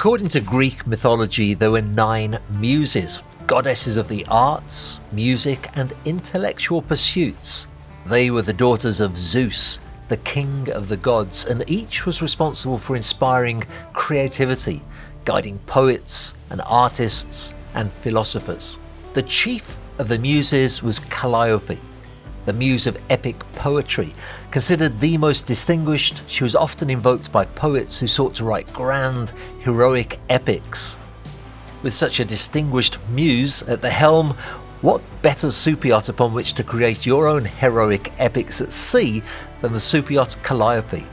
According to Greek mythology, there were 9 muses, goddesses of the arts, music, and intellectual pursuits. They were the daughters of Zeus, the king of the gods, and each was responsible for inspiring creativity, guiding poets and artists and philosophers. The chief of the muses was Calliope, the muse of epic poetry. Considered the most distinguished, she was often invoked by poets who sought to write grand, heroic epics. With such a distinguished muse at the helm, what better super yacht upon which to create your own heroic epics at sea than the super yacht Calliope?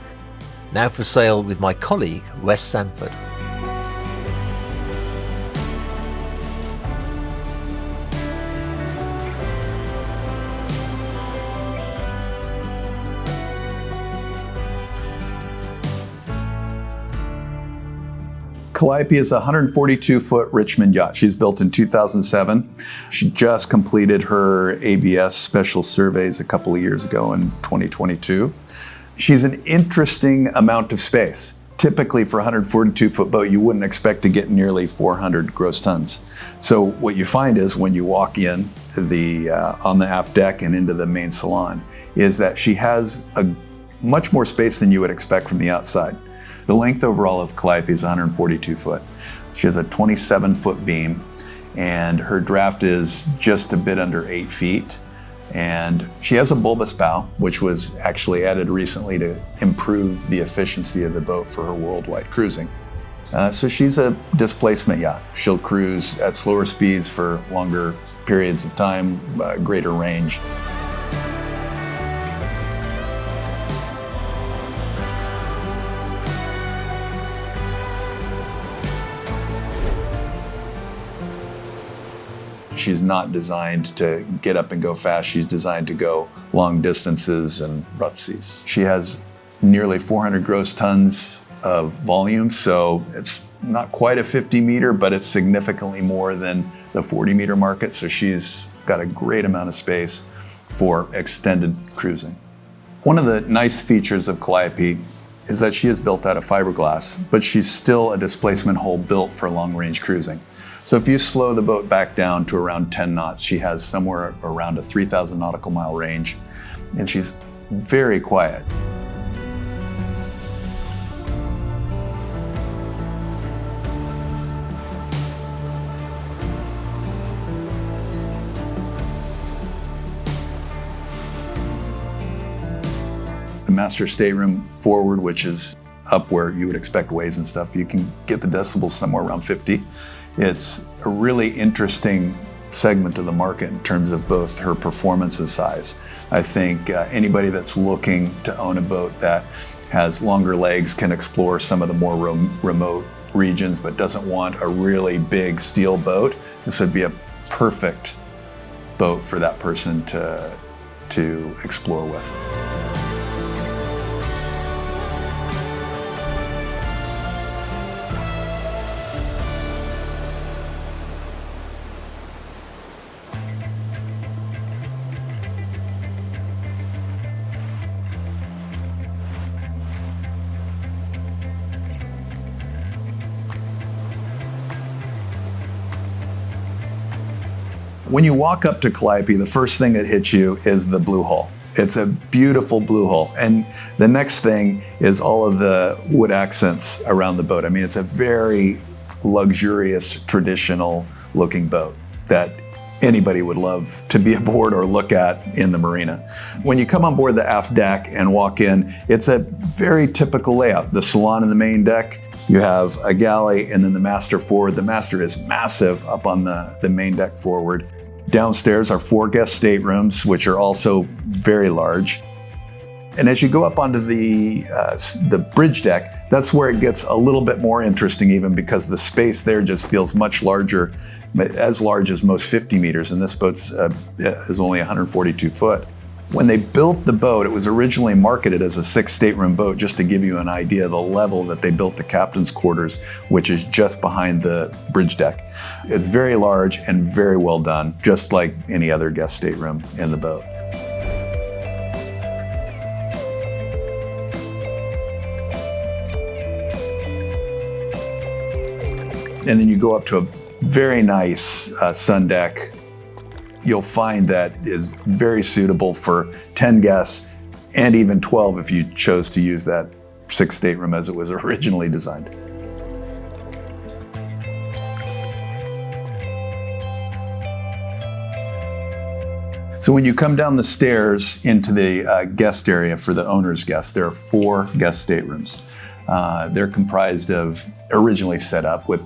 Now for sale with my colleague, Wes Sanford. Calliope is a 142-foot Richmond yacht. She's built in 2007. She just completed her ABS special surveys a couple of years ago in 2022. She's an interesting amount of space. Typically for a 142-foot boat, you wouldn't expect to get nearly 400 gross tons. So what you find is when you walk in on the aft deck and into the main salon, is that she has a much more space than you would expect from the outside. The length overall of Calliope is 142 foot. She has a 27-foot beam, and her draft is just a bit under 8 feet. And she has a bulbous bow, which was actually added recently to improve the efficiency of the boat for her worldwide cruising. So she's a displacement yacht. She'll cruise at slower speeds for longer periods of time, greater range. She's not designed to get up and go fast. She's designed to go long distances and rough seas. She has nearly 400 gross tons of volume, so it's not quite a 50 meter, but it's significantly more than the 40 meter market. So she's got a great amount of space for extended cruising. One of the nice features of Calliope is that she is built out of fiberglass, but she's still a displacement hull built for long range cruising. So if you slow the boat back down to around 10 knots, she has somewhere around a 3,000 nautical mile range, and she's very quiet. The master stateroom forward, which is up where you would expect waves and stuff, you can get the decibels somewhere around 50. It's a really interesting segment of the market in terms of both her performance and size. I think anybody that's looking to own a boat that has longer legs can explore some of the more remote regions, but doesn't want a really big steel boat. This would be a perfect boat for that person to explore with. When you walk up to Calliope, the first thing that hits you is the blue hull. It's a beautiful blue hull. And the next thing is all of the wood accents around the boat. I mean, it's a very luxurious, traditional looking boat that anybody would love to be aboard or look at in the marina. When you come on board the aft deck and walk in, it's a very typical layout. The salon and the main deck, you have a galley and then the master forward. The master is massive up on the main deck forward. Downstairs are 4 guest staterooms, which are also very large. And as you go up onto the bridge deck, that's where it gets a little bit more interesting even, because the space there just feels much larger, as large as most 50 meters, and this boat's is only 142 foot. When they built the boat, it was originally marketed as a 6 stateroom boat, just to give you an idea of the level that they built the captain's quarters, which is just behind the bridge deck. It's very large and very well done, just like any other guest stateroom in the boat. And then you go up to a very nice sun deck. You'll find that is very suitable for 10 guests and even 12 if you chose to use that 6 stateroom as it was originally designed. So when you come down the stairs into the guest area for the owner's guests, there are 4 guest staterooms. They're comprised of, originally set up with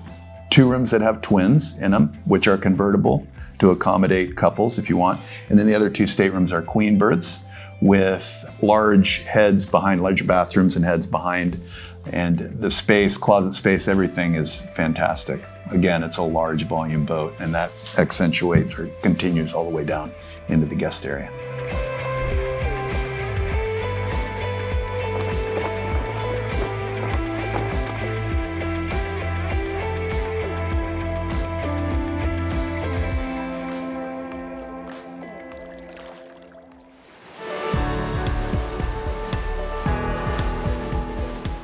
2 rooms that have twins in them, which are convertible to accommodate couples if you want. And then the other 2 staterooms are queen berths with large heads behind, large bathrooms and heads behind. And the space, closet space, everything is fantastic. Again, it's a large volume boat, and that accentuates or continues all the way down into the guest area.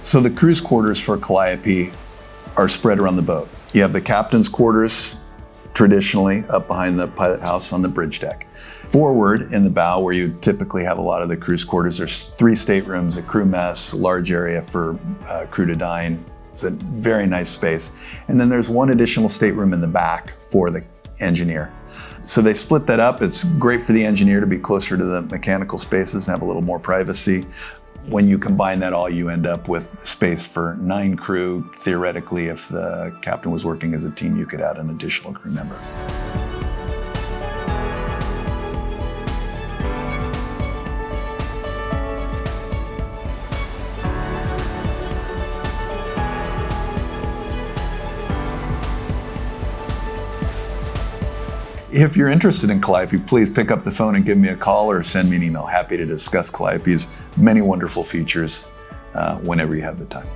So the cruise quarters for Calliope are spread around the boat. You have the captain's quarters, traditionally up behind the pilot house on the bridge deck. Forward in the bow, where you typically have a lot of the cruise quarters, there's 3 staterooms, a crew mess, large area for crew to dine. It's a very nice space. And then there's 1 additional stateroom in the back for the engineer. So they split that up. It's great for the engineer to be closer to the mechanical spaces and have a little more privacy. When you combine that all, you end up with space for 9 crew. Theoretically, if the captain was working as a team, you could add an additional crew member. If you're interested in Calliope, please pick up the phone and give me a call or send me an email. Happy to discuss Calliope's many wonderful features whenever you have the time.